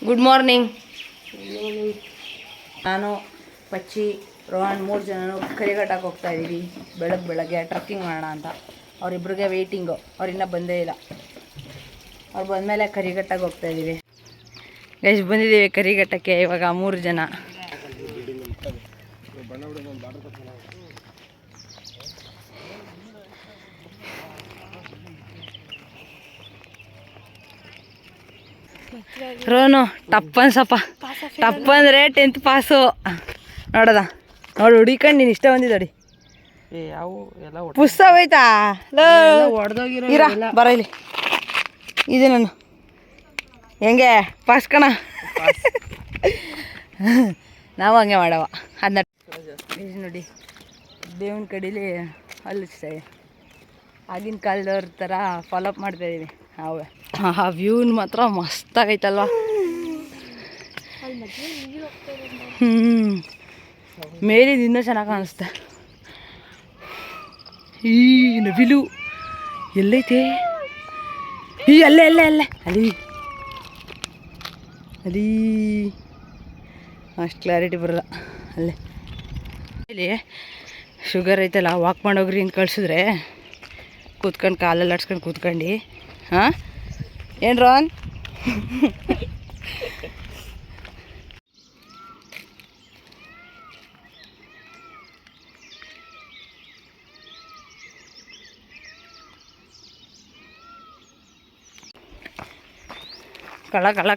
Good morning. ನಾನು ಪಚ್ಚಿ ರೋಹನ್ 3 ಜನನು ಕರಿಘಟ್ಟಕ್ಕೆ ಹೋಗ್ತಾ ಇದ್ದೀವಿ. ಬೆಳಗ್ಗೆ ಟ್ರಕ್ಕಿಂಗ್ ಮಾಡೋಣ ಅಂತ. ಅವರಿಬ್ಬರಿಗೆ ವೆಯ್ಟಿಂಗು, ಅವ್ರು ಇನ್ನೂ ಬಂದೇ ಇಲ್ಲ. ಅವ್ರು ಬಂದಮೇಲೆ ಕರಿಘಟ್ಟಕ್ಕೆ ಹೋಗ್ತಾ ಇದ್ದೀವಿ. ಎಷ್ಟು ಬಂದಿದ್ದೀವಿ ಕರಿಘಟ್ಟಕ್ಕೆ ಇವಾಗ 3 ಜನ. ರೋನು ಟಪ್ ಅನ್ಸಪ್ಪ. ಟಪ್ ಅಂದರೆ 10th ಪಾಸು ನೋಡದ. ನೋಡಿ ಹುಡಿಕೊಂಡು ನೀನು ಇಷ್ಟ ಬಂದಿದ್ದೋಡಿ. ಪುಸ್ತಕ ಹೋಯ್ತಾ ಇರ ಬರ ಇಲ್ಲಿ. ಇದು ನಾನು ಹೆಂಗೆ ಪಾಸ್ ಕಣ. ನಾವು ಹಂಗೆ ಮಾಡವ. ಅದನ್ನ ನೋಡಿ ದೇವನ ಕಡೀಲಿ ಹಲ್ಲಿಸ್ತಾವೆ. ಆಗಿನ ಕಾಲದವ್ರ ಥರ ಫಾಲೋಅಪ್ ಮಾಡ್ತಾಯಿದ್ದೀವಿ ನಾವು. ಆ ವ್ಯೂನ್ ಮಾತ್ರ ಮಸ್ತಾಗೈತಲ್ವ. ಮೇಲಿಂದ ಇನ್ನೂ ಚೆನ್ನಾಗಿ ಕಾಣಿಸ್ತೆ. ಈ ನವಿಲು ಎಲ್ಲೈತೆ? ಈ ಅಲ್ಲೇ ಅಲ್ಲಿ ಅಲ್ಲಿ ಅಷ್ಟು ಕ್ಲಾರಿಟಿ ಬರಲ್ಲ. ಅಲ್ಲೇ ಇಲ್ಲಿ ಶುಗರ್ ಐತಲ್ಲ, ವಾಕ್ ಮಾಡೋಗ್ರಿ ಅಂತ ಕಳ್ಸಿದ್ರೆ ಕೂತ್ಕೊಂಡು ಕಾಲಲ್ಲಿ ಆಡ್ಸ್ಕೊಂಡು ಕೂತ್ಕೊಂಡು. ಹಾಂ ಏನು ರೋನ್?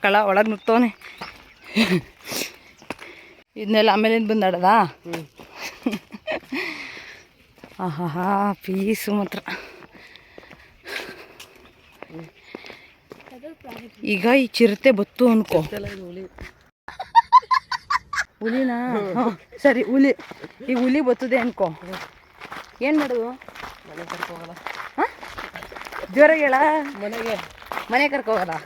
ಕಳ ಒಳಗೆ ನುಗ್ತವನೆ. ಇದನ್ನೆಲ್ಲ ಆಮೇಲಿಂದ ಬಂದಾಡದ. ಆಹಾ ಪೀಸು ಮಾತ್ರ. ಈಗ ಈ ಚಿರತೆ ಬತ್ತು ಅನ್ಕೋ. ಹುಲಿನಾ? ಹಾಂ ಸರಿ, ಹುಲಿ. ಈಗ ಹುಲಿ ಬರ್ತದೆ ಅನ್ಕೋ, ಏನು ಮಾಡೋದು? ಮನೆ ಕರ್ಕೋಗಲ್ಲ. ಹಾಂ ಜೋರಾಗಿ ಹೇಳ. ಮನೆ ಕರ್ಕೋಗಲ್ಲ.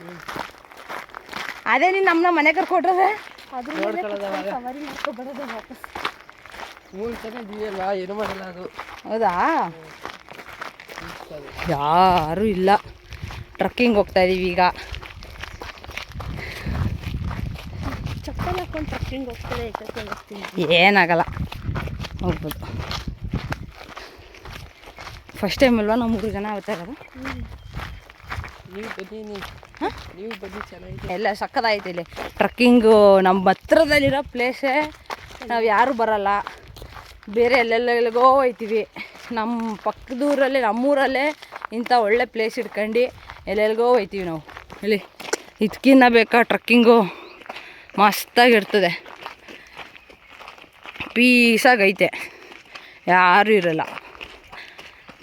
ಅದೇ ನೀನು ನಮ್ಮನ್ನ ಮನೆ ಕರ್ಕೊಟ್ರೆ ಏನು ಮಾಡಲ್ಲ ಅದು. ಹೌದಾ? ಯಾರೂ ಇಲ್ಲ. ಟ್ರಕ್ಕಿಂಗ್ ಹೋಗ್ತಾ ಇದೀವಿ ಈಗ. ಚಪ್ಪಲ್ ಹಾಕೊಂಡು ಟ್ರಕ್ಕಿಂಗ್ ಹೋಗ್ತಾರೆ. ಏನಾಗಲ್ಲ, ಹೋಗ್ಬೋದು. ಫಸ್ಟ್ ಟೈಮ್ ಅಲ್ವಾ ನಾವು 3 ಜನ ಆಗ್ತಾ ಇರೋದು. ನೀವು ಬನ್ನಿ ಚೆನ್ನಾಗಿದೆ. ಎಲ್ಲ ಸಕ್ಕತ್ತಾಯ್ತು ಇಲ್ಲಿ ಟ್ರಕ್ಕಿಂಗು. ನಮ್ಮ ಹತ್ರದಲ್ಲಿರೋ ಪ್ಲೇಸೇ. ನಾವು ಯಾರೂ ಬರಲ್ಲ, ಬೇರೆ ಎಲ್ಲೆಲ್ಲಿಗೋ ಹೋಯ್ತೀವಿ. ನಮ್ಮ ಪಕ್ಕದೂರಲ್ಲೇ, ನಮ್ಮೂರಲ್ಲೇ ಇಂಥ ಒಳ್ಳೆ ಪ್ಲೇಸ್ ಇಟ್ಕೊಂಡು ಎಲ್ಲೆಲ್ಲಿಗೋ ಹೋಯ್ತೀವಿ ನಾವು. ಇಲ್ಲಿ ಇದಕ್ಕಿನ್ನ ಬೇಕಾ ಟ್ರಕ್ಕಿಂಗು? ಮಸ್ತಾಗಿರ್ತದೆ, ಪೀಸಾಗೈತೆ, ಯಾರೂ ಇರಲ್ಲ.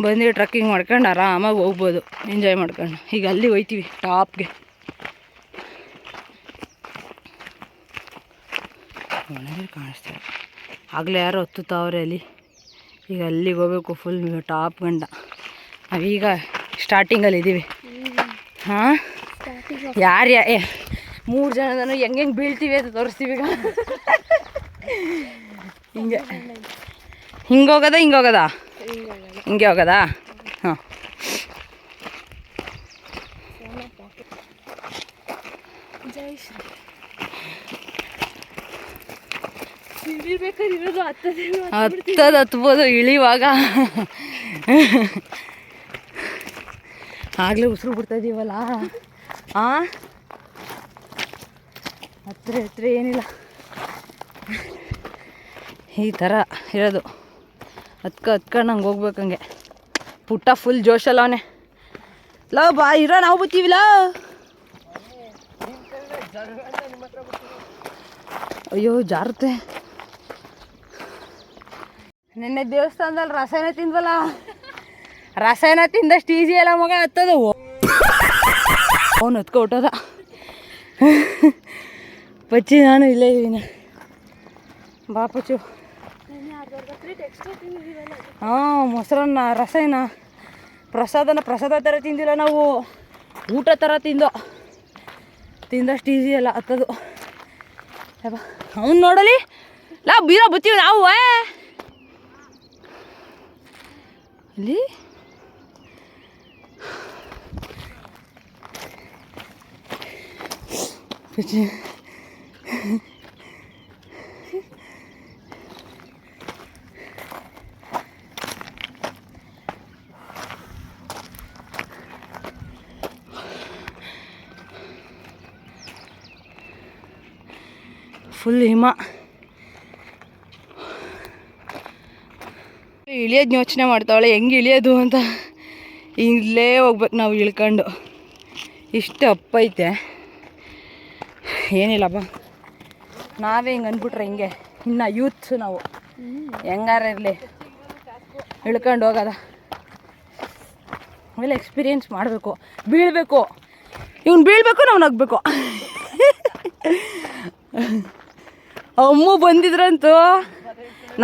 ಬಂದು ಟ್ರಕ್ಕಿಂಗ್ ಮಾಡ್ಕೊಂಡು ಆರಾಮಾಗಿ ಹೋಗ್ಬೋದು, ಎಂಜಾಯ್ ಮಾಡ್ಕೊಂಡು. ಈಗ ಅಲ್ಲಿ ಹೋಯ್ತೀವಿ ಟಾಪ್ಗೆ. ಒಳಗೆ ಕಾಣಿಸ್ತಾರೆ. ಆಗಲೇ ಯಾರು ಹತ್ತುತ್ತವ್ರೆ ಅಲ್ಲಿ. ಈಗ ಅಲ್ಲಿಗೆ ಹೋಗ್ಬೇಕು, ಫುಲ್ ಟಾಪ್ ಗಂಡ. ನಾವೀಗ ಸ್ಟಾರ್ಟಿಂಗಲ್ಲಿ ಇದ್ದೀವಿ. ಹಾಂ ಯಾರು 3 ಜನದೂ ಹೆಂಗೆ ಬೀಳ್ತೀವಿ ಅಂತ ತೋರಿಸ್ತೀವಿ ಈಗ. ಹಿಂಗೆ ಹೋಗೋದಾ ಹಿಂಗೆ ಹೋಗೋದಾ? ಹಾಂ ಹತ್ತಬೋದು ಇಳಿವಾಗ. ಆಗಲೇ ಉಸಿರು ಬಿಡ್ತಾ ಇದ್ದೀವಲ್ಲ. ಹಾಂ ಹತ್ರ ಏನಿಲ್ಲ, ಈ ಥರ ಇರೋದು. ಹತ್ಕೊಂಡು ಹಂಗೆ ಹೋಗ್ಬೇಕಂಗೆ. ಪುಟ್ಟ ಫುಲ್ ಜೋಶಲ್ಲ ಅವನೇ. ಬಾ ಇರೋ, ನಾವು ಬರ್ತೀವಿಲ್ಲ. ಅಯ್ಯೋ ಜಾರುತ್ತೆ. ನಿನ್ನೆ ದೇವಸ್ಥಾನದಲ್ಲಿ ರಸಾಯನ ತಿಂದ್ವಲ್ಲ, ರಸಾಯನ ತಿಂದಷ್ಟು ಈಸಿ ಅಲ್ಲ ಮಗ ಹತ್ತದು. ಅವನು ಹತ್ಕೊ ಹೊಟ್ಟೋದ. ಪಚ್ಚಿ ನಾನು ಇಲ್ಲೇ ಇದ್ದೀನಿ. ಬಾ ಪಚ್ಚು. ಹಾಂ ಮೊಸರನ್ನ ರಸಾಯನ ಪ್ರಸಾದ ಥರ ತಿಂದಿಲ್ಲ ನಾವು, ಊಟ ಥರ ತಿಂದಷ್ಟು ಈಸಿ ಅಲ್ಲ ಹತ್ತದು. ಅವ್ನು ನೋಡಲಿ ಬೀರೋ ಬತ್ತೀವಿ ನಾವು. ಅಲ್ಲಿ ಫುಲ್ ಹಿಮ. ಇಳಿಯೋದು ಯೋಚನೆ ಮಾಡ್ತಾವಳೆ ಹೆಂಗೆ ಇಳಿಯೋದು ಅಂತ. ಇಲ್ಲೇ ಹೋಗ್ಬೇಕು ನಾವು ಇಳ್ಕೊಂಡು. ಇಷ್ಟು ಅಪ್ಪೈತೆ, ಏನಿಲ್ಲಪ್ಪ. ನಾವೇ ಹಿಂಗೆ ಅಂದ್ಬಿಟ್ರೆ ಹಿಂಗೆ ಇನ್ನು ಯೂತ್ಸು ನಾವು ಹೆಂಗಾರ ಇರಲಿ ಇಳ್ಕೊಂಡು ಹೋಗೋದ. ಆಮೇಲೆ ಎಕ್ಸ್ಪೀರಿಯೆನ್ಸ್ ಮಾಡಬೇಕು, ಬೀಳಬೇಕು. ಇವ್ನು ಬೀಳಬೇಕು, ನಾವು ನಗಬೇಕು. ಅಮ್ಮು ಬಂದಿದ್ರಂತೂ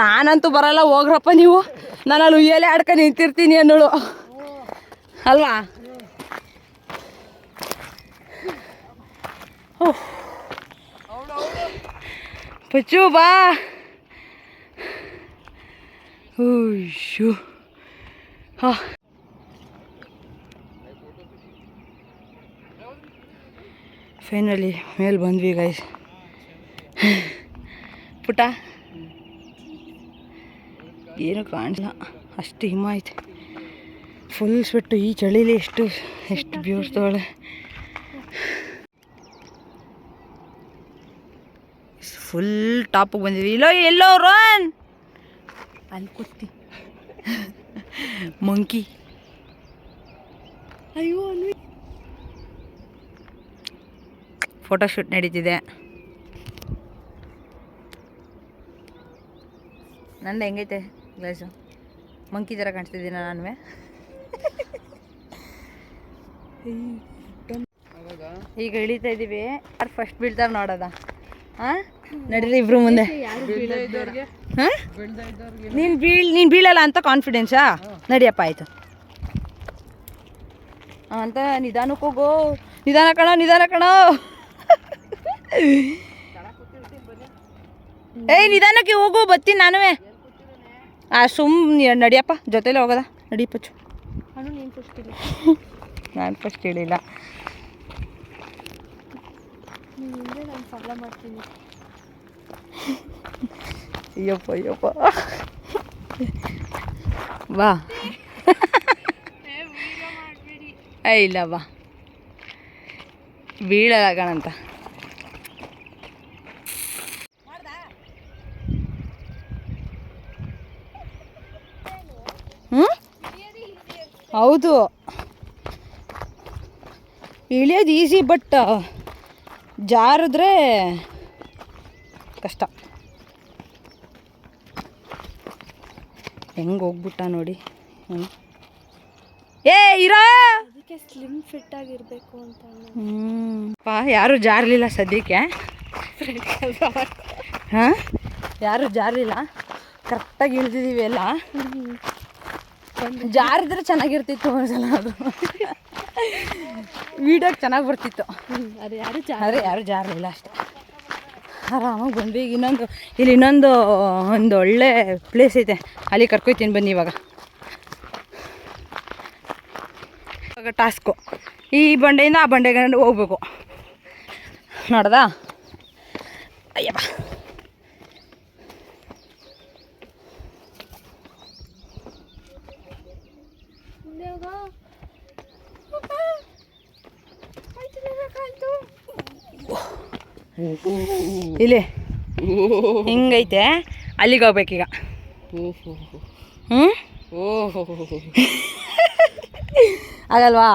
ನಾನಂತೂ ಬರಲ್ಲ, ಹೋಗ್ರಪ್ಪ ನೀವು, ನಾನು ಅಲ್ಲಿ ಉಯ್ಯಲೆ ಆಡ್ಕೊಂಡು ನಿಂತಿರ್ತೀನಿ ಅನ್ನೋಳು ಅಲ್ವಾ. ಪಚ್ಚು ಬಾ. ಹಾಂ, ಫೈನಲಿ ಮೇಲೆ ಬಂದ್ವಿ ಗೈಸ್. ಪುಟ ಏನು ಕಾಣಿಲ್ಲ, ಅಷ್ಟು ಹಿಮ ಐತೆ. ಫುಲ್ ಸ್ವೆಟ್ಟು ಈ ಚಳಿಲಿ. ಎಷ್ಟು ಬ್ಯೂರ್ತಾಳೆ. ಫುಲ್ ಟಾಪಿಗೆ ಬಂದಿದ್ವಿ. ಎಲ್ಲೋ ರೋನ್ ಅಲ್ಲಿ ಕೂತಿ ಮಂಕಿ. ಅಯ್ಯೋ, ಫೋಟೋಶೂಟ್ ನಡೀತಿದೆ. ನಂದು ಹೆಂಗೈತೆ ಗ್ಲಾಸು? ಮಂಕಿ ಥರ ಕಾಣಿಸ್ತಿದ್ದೀನ ನಾನು? ಈಗ ಇಳಿತಾ ಇದ್ದೀವಿ. ಯಾರು ಫಸ್ಟ್ ಬೀಳ್ತಾರೆ ನೋಡೋದ? ಹಾಂ, ನಡೀರಿ ಇಬ್ರು ಮುಂದೆ. ಹಾಂ, ನೀನು ಬೀಳಲ್ಲ ಅಂತ ಕಾನ್ಫಿಡೆನ್ಸಾ? ನಡಿಯಪ್ಪ, ಆಯಿತು ಅಂತ. ನಿಧಾನಕ್ಕೆ ಹೋಗೋ, ನಿಧಾನ ಕಣೋ. ಏಯ್, ನಿಧಾನಕ್ಕೆ ಹೋಗು, ಬರ್ತೀನಿ ನಾನುವೇ. ನಡಿಯಪ್ಪ, ಜೊತೆಲೇ ಹೋಗೋದ. ನಡಿ ಪಚ್ಚು. ನಾನು ಫಸ್ಟ್ ಹೇಳಿಲ್ಲ. ಅಯ್ಯಪ್ಪ ಬಾ. ಇಲ್ಲ ಬಾ, ಬೀಳಲ್ಲ ಕಣಂತ. ಹೌದು, ಇಳಿಯೋದು ಈಸಿ, ಬಟ್ ಜಾರಿದ್ರೆ ಕಷ್ಟ. ಹೆಂಗೆ ಹೋಗ್ಬಿಟ್ಟ ನೋಡಿ. ಇರೋ, ಅದಕ್ಕೆ ಸ್ಲಿಮ್ ಫಿಟ್ ಆಗಿರಬೇಕು ಅಂತ. ಯಾರೂ ಜಾರಲಿಲ್ಲ ಸದ್ಯಕ್ಕೆ. ಹಾಂ, ಯಾರೂ ಜಾರಲಿಲ್ಲ. ಕರೆಕ್ಟಾಗಿ ಇಳಿದಿದ್ದೀವಿ ಎಲ್ಲ. ಜಾರಿದ್ರೆ ಚೆನ್ನಾಗಿರ್ತಿತ್ತು ಒಂದ್ಸಲ. ಅದು ವೀಡಿಯೋಗೆ ಚೆನ್ನಾಗಿ ಬರ್ತಿತ್ತು. ಆದರೆ ಯಾರೂ ಜಾರಲಿಲ್ಲ ಅಷ್ಟೇ. ಆರಾಮಾಗಿ ಬಂದ್ವಿ. ಇಲ್ಲಿ ಇನ್ನೊಂದು ಒಂದು ಒಳ್ಳೆ ಪ್ಲೇಸ್ ಐತೆ, ಅಲ್ಲಿ ಕರ್ಕೊಯ್ತೀನಿ ಬನ್ನಿ. ಇವಾಗ ಟಾಸ್ಕು ಈ ಬಂಡೆಯಿಂದ ಆ ಬಂಡೆಗೆ ಹೋಗ್ಬೇಕು. ನೋಡ್ದಾ? ಅಯ್ಯಪ್ಪ, ಇಲ್ಲಿ ಹಿಂಗೈತೆ, ಅಲ್ಲಿಗೆ ಹೋಗ್ಬೇಕೀಗ. ಆಗಲ್ವಾ?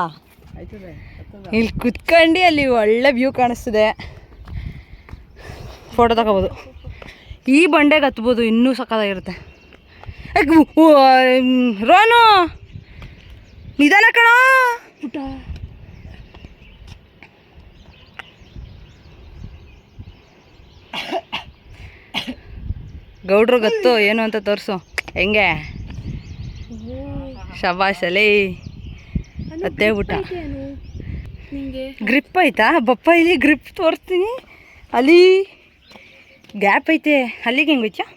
ಇಲ್ಲಿ ಕುತ್ಕೊಂಡು ಅಲ್ಲಿ ಒಳ್ಳೆ ವ್ಯೂ ಕಾಣಿಸ್ತದೆ, ಫೋಟೋ ತಗೋಬೋದು. ಈ ಬಂಡೆಗೆ ಹತ್ಬೋದು, ಇನ್ನೂ ಸಕ್ಕತ್ತಾಗಿರುತ್ತೆ. ರೋನು, ನಿಧಾನ ಕಣೋ. ಗೌಡ್ರು ಗೊತ್ತು ಏನು ಅಂತ ತೋರಿಸು. ಹೆಂಗೆ? ಶಬಾಷಲಿ ಅತ್ತೇ ಊಟ. ಗ್ರಿಪ್ ಐತಾ ಬಪ್ಪ? ಇಲ್ಲಿ ಗ್ರಿಪ್ ತೋರಿಸ್ತೀನಿ. ಅಲ್ಲಿ ಗ್ಯಾಪ್ ಐತೆ, ಅಲ್ಲಿಗೆ ಹೆಂಗೆ ಹೋಯ್ತಾ?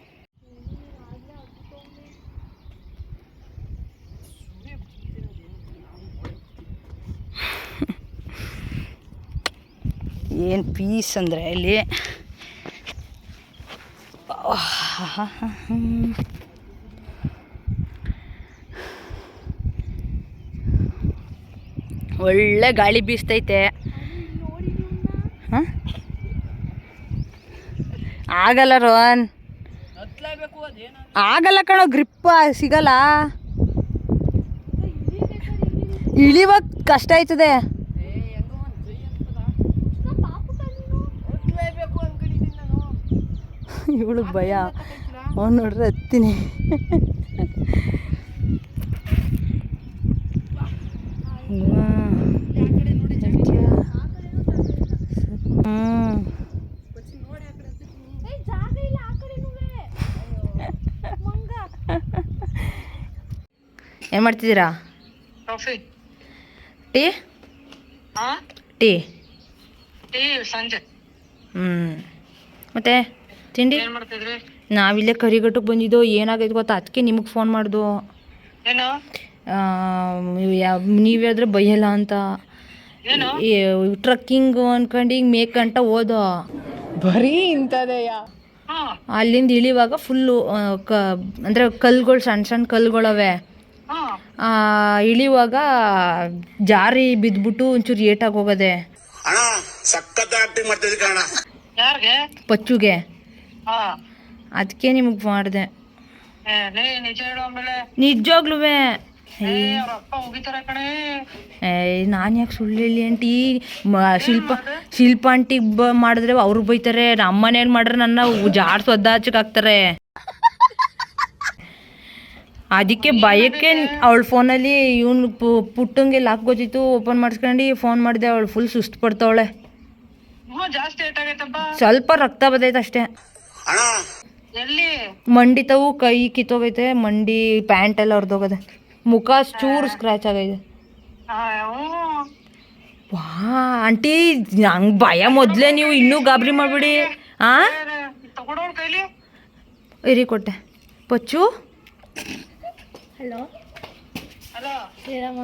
ಏನು ಪೀಸ್ ಅಂದರೆ ಇಲ್ಲಿ ಒಳ್ಳೆ ಗಾಳಿ ಬೀಸ್ತೈತೆ. ಹಾಂ ಆಗಲ್ಲ ರೋಹನ್, ಆಗಲ್ಲ ಕಣೋ, ಗ್ರಿಪ್ ಸಿಗಲ್ಲ, ಇಳಿವಾಗ ಕಷ್ಟ ಆಯ್ತದೆ. ಇವಳಿಗೆ ಭಯ, ಅವ್ನು ನೋಡ್ರೆ ಹತ್ತೀನಿ. ಏನು ಮಾಡ್ತಿದ್ದೀರಾ? ಟೀ ಟೀ ಸಂಜೆ. ಮತ್ತೆ ತಿಂಡಿ? ನಾವಿಲ್ಲೇ ಕರಿಘಟ್ಟಕ್ಕೆ ಬಂದಿದ್ದು. ಏನಾಗೈತೆ ಗೊತ್ತಾ, ಅದಕ್ಕೆ ನಿಮಗೆ ಫೋನ್ ಮಾಡ್ದು. ನೀವ್ಯಾದ್ರೆ ಬೈಯಲ್ಲ ಅಂತ ಟ್ರಕ್ಕಿಂಗ್ ಅನ್ಕೊಂಡು ಈಗ ಮೇಕಂಟ ಹೋದೋ ಬರೀ ಇಂಥದೆಯ. ಅಲ್ಲಿಂದ ಇಳಿವಾಗ ಫುಲ್ಲು ಅಂದರೆ ಕಲ್ಗಳು, ಸಣ್ಣ ಸಣ್ಣ ಕಲ್ಗಳವೆ. ಇಳಿಯುವಾಗ ಜಾರಿ ಬಿದ್ಬಿಟ್ಟು ಒಂಚೂರು ಏಟಾಗಿ ಹೋಗದೆ. ಪಚ್ಚುಗೆ ಅದಕ್ಕೆ ನಿಮಗೆ ಮಾಡಿದೆ. ನಿಜವಾಗ್ಲೂ ನಾನು ಯಾಕೆ ಸುಳ್ಳು ಹೇಳಿ ಆಂಟಿ? ಶಿಲ್ಪ ಆಂಟಿಗೆ ಮಾಡಿದ್ರೆ ಅವ್ರು ಬೈತಾರೆ, ನಮ್ಮ ಮನೇಲಿ ಮಾಡ್ರೆ ನನ್ನ ಜಾಡ್ಸು ಒದ್ದಾಚಕ್ಕೆ ಹಾಕ್ತಾರೆ. ಅದಕ್ಕೆ ಭಯಕ್ಕೆ ಅವಳ ಫೋನಲ್ಲಿ ಇವನು ಪುಟ್ಟಂಗೆ ಲಾಕ್ ಗೊತ್ತಿತ್ತು, ಓಪನ್ ಮಾಡಿಸ್ಕೊಂಡು ಫೋನ್ ಮಾಡಿದೆ. ಅವಳು ಫುಲ್ ಸುಸ್ತು ಪಡ್ತಾವಳೆ. ಸ್ವಲ್ಪ ರಕ್ತ ಬದೈತೆ ಅಷ್ಟೇ. ಮಂಡಿತವು, ಕೈ ಕಿತ್ತೋಗೈತೆ, ಮಂಡಿ ಪ್ಯಾಂಟ್ ಎಲ್ಲ ಹೊರ್ದೋಗದೆ, ಮುಖ ಚೂರು ಸ್ಕ್ರಾಚ್ ಆಗೈತೆ. ವಾ ಆಂಟಿ, ನಂಗೆ ಭಯ ಮೊದಲೇ, ನೀವು ಇನ್ನೂ ಗಾಬರಿ ಮಾಡ್ಬಿಡಿ. ಇರಿ ಕೊಟ್ಟೆ. ಪಚ್ಚು ಹಲೋ ಹೇಳಮ್ಮ.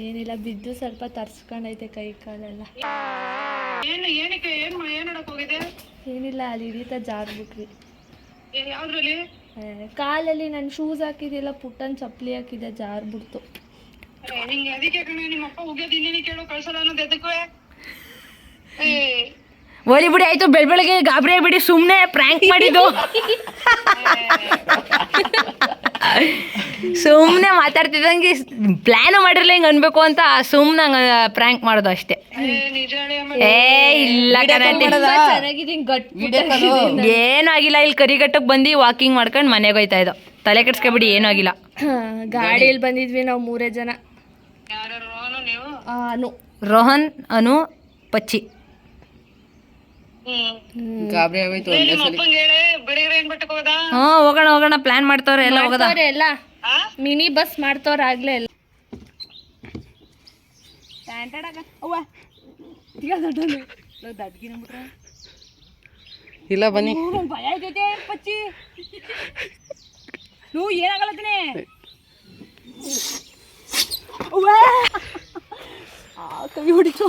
ಏನಿಲ್ಲ, ಬಿದ್ದು ಸ್ವಲ್ಪ ತರ್ಸ್ಕೊಂಡೈತೆ ಕೈ ಕಾಲೆಲ್ಲ. ಏನಿಲ್ಲ, ಅಲ್ಲಿ ಹಿಡಿತಾ ಜಾರ್ಬಿಟ್ವಿ. ಕಾಲಲ್ಲಿ ನಾನು ಶೂಸ್ ಹಾಕಿದ್ದಿಲ್ಲ, ಪುಟ್ಟನ್ ಚಪ್ಪಲಿ ಹಾಕಿದ್ದೆ, ಜಾರ್ಬಿಡ್ತು. ಒಲಿ ಬಿಡಿ, ಆಯ್ತು. ಬೆಳಗ್ಗೆ ಗಾಬರಿ ಆಗ್ಬಿಡಿ, ಸುಮ್ಮನೆ ಪ್ರ್ಯಾಂಕ್ ಮಾಡಿದ್ದು. ಸುಮ್ಮನೆ ಮಾತಾಡ್ತಿದ್ದಂಗೆ ಪ್ಲ್ಯಾನು ಮಾಡಿರಲಿಲ್ಲ ಹಿಂಗೆ ಅನ್ಬೇಕು ಅಂತ ಸುಮ್ಮನೆ ಹಂಗೆ ಪ್ರ್ಯಾಂಕ್ ಮಾಡೋದು ಅಷ್ಟೇ. ಇಲ್ಲ ಏನೂ ಆಗಿಲ್ಲ. ಇಲ್ಲಿ ಕರಿಘಟ್ಟಕ್ಕೆ ಬಂದು ವಾಕಿಂಗ್ ಮಾಡ್ಕೊಂಡು ಮನೆಗೆ ಹೋಯ್ತಾ ಇದ್ದೋ. ತಲೆ ಕೆಡ್ಸ್ಕೊಬಿಡಿ, ಏನೂ ಆಗಿಲ್ಲ. ಗಾಡಿಯಲ್ಲಿ ಬಂದಿದ್ವಿ ನಾವು 3 ಜನ. ರೋಹನ್, ಅನು, ಪಚ್ಚಿ. ಹೋಗೋಣ ಪ್ಲಾನ್ ಮಾಡ್ತವ್ರೆ ಎಲ್ಲ. ಎಲ್ಲ ಮಿನಿ ಬಸ್ ಮಾಡ್ತವ್ರ ಆಗ್ಲೇ ಎಲ್ಲ. ಇಲ್ಲ ಬನ್ನಿ. ಭಯ ಆಯ್ತೈತೆ ಪಚ್ಚಿ, ನೀವು ಏನಾಗಲತ್ತೀನಿ. ಕೈ ಹೊಡಿತು.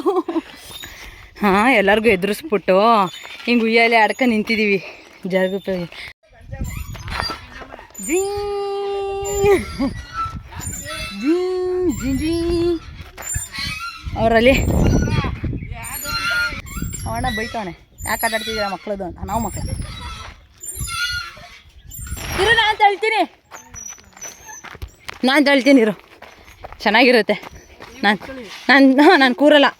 ಹಾಂ, ಎಲ್ಲರಿಗೂ ಎದುರಿಸ್ಬಿಟ್ಟು ಹಿಂಗೆ ಉಯ್ಯಾಲೆ ಆಡ್ಕ ನಿಂತಿದ್ದೀವಿ ಜರ್ಗಪ್ಪ. ಅವರಲ್ಲಿ ಅವಣ್ಣ ಬೈತವನೆ, ಯಾಕೆ ಆಟಾಡ್ತಿದ್ದೀರ ಮಕ್ಕಳದು ಅಂತ. ನಾವು ಮಕ್ಕಳು ಇರು, ನಾನು ತಳ್ತೀನಿ ಇರು, ಚೆನ್ನಾಗಿರುತ್ತೆ. ನಾನು ಕೂರಲ್ಲ.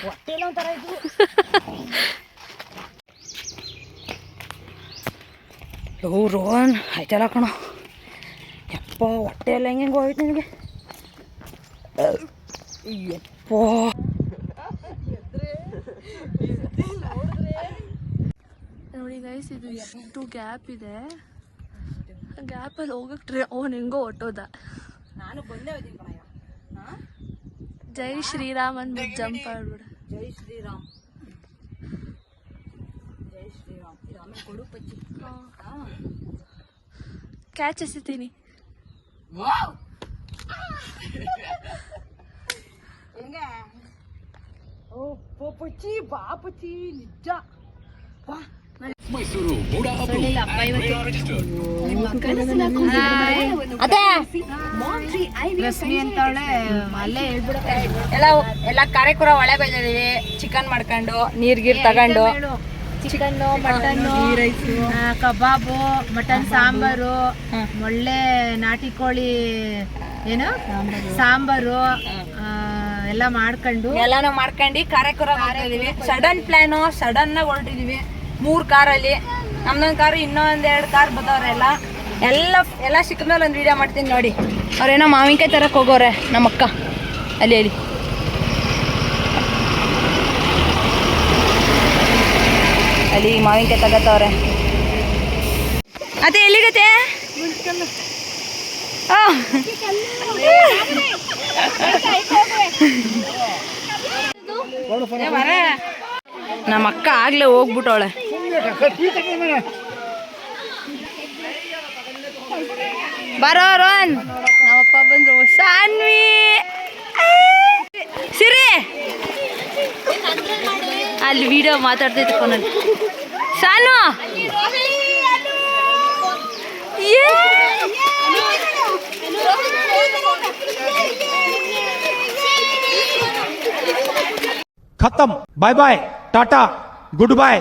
ಹೊಟ್ಟೆಲ್ಲ ಒಂಥರ ಇದು. ರೋಹನ್ ಆಯ್ತಲ್ಲ ಕಣೋ, ಯಪ್ಪ ಹೊಟ್ಟೆ ಎಲ್ಲ ಹೆಂಗೆ ಹೋಯ್ತು ನಿನಗೆ. ಯಪ್ಪ ಗೈಸ್ ಇದು ಎಷ್ಟು ಗ್ಯಾಪ್ ಇದೆ, ಗ್ಯಾಪಲ್ಲಿ ಹೋಗಕ್ಕೆ ಅವನು ಹೆಂಗೋ ಹೊಟ್ಟೋದ. ನಾನು ಬಂದೇ ಹೋಗ್ತೀನಿ ಕಣಯ್ಯ. ಜೈ ಶ್ರೀರಾಮ್ ಅಂದ್ಬಿಟ್ಟು ಜಂಪ್ ಆಡ್ಬಿಡ. ಜೈ ಶ್ರೀರಾಮ್, ಜೈ ಶ್ರೀರಾಮ್. ಇದು ಆಮೇಲೆ ಕೊಡು ಪಚ್ಚಿ. ಕ್ಯಾಚ್ ಎಸಿತೀನಿ. ಹೆಂಗೆ? ಓ ಪಚ್ಚಿ, ಬಾ ಪಚ್ಚಿ, ನಿಜ ಬಾ. ಮೈಸೂರು ಮೂಡ ಅದೇ ರಶ್ಮಿ ಅಂತವಳೆ ಅಲ್ಲೇ ಹೇಳ್ಬಿಡ. ಎಲ್ಲ ಕಾರೆಕೂರ ಒಳೆ ಬೈದಿದೀವಿ. ಚಿಕನ್ ಮಾಡ್ಕೊಂಡು ನೀರ್ಗೀರ್ ತಗೊಂಡು ಚಿಕನ್ನು, ಮಟನ್ನು, ಕಬಾಬು, ಮಟನ್ ಸಾಂಬಾರು, ಒಳ್ಳೆ ನಾಟಿ ಕೋಳಿ ಏನು ಸಾಂಬಾರು ಎಲ್ಲ ಮಾಡ್ಕೊಂಡು ಎಲ್ಲಾನು ಮಾಡ್ಕೊಂಡು ಕಾರೆಕೂರ ಮಾಡ್ತಿದೀವಿ. ಸಡನ್ ಪ್ಲಾನು, ಸಡನ್ ಆಗಿ ಹೊರಟಿದೀವಿ. 3 ಕಾರಲ್ಲಿ, ನಮ್ದೊಂದು ಕಾರು, ಇನ್ನೊಂದು 2 ಕಾರ್ ಬದವ್ರೆ. ಎಲ್ಲ ಸಿಕ್ಕದ್ಮೇಲೆ ಒಂದು ವಿಡಿಯೋ ಮಾಡ್ತೀನಿ ನೋಡಿ. ಅವ್ರೇನೋ ಮಾವಿನಕಾಯಿ ತರಕ್ಕೆ ಹೋಗೋರೆ ನಮ್ಮಕ್ಕ. ಅಲ್ಲಿ ಅಲ್ಲಿ ಮಾವಿನಕಾಯಿ ತಗತ್ತವ್ರೆ. ಅದೇ ಎಲ್ಲಿಗತ್ತೆ? ನಮ್ಮ ಅಕ್ಕ ಆಗ್ಲೇ ಹೋಗ್ಬಿಟ್ಟವಳೆ. ಬರೋ ರೋನ್, ನಮ್ಮಪ್ಪ ಬಂದ್ರು. ಸಾನ್ವಿ, ಸಿರಿ ಅಲ್ಲಿ ವಿಡಿಯೋ ಮಾತಾಡ್ತೈತೆ ಫೋನಲ್ಲಿ. ಸಾನು खत्म, bye bye, tata, good bye.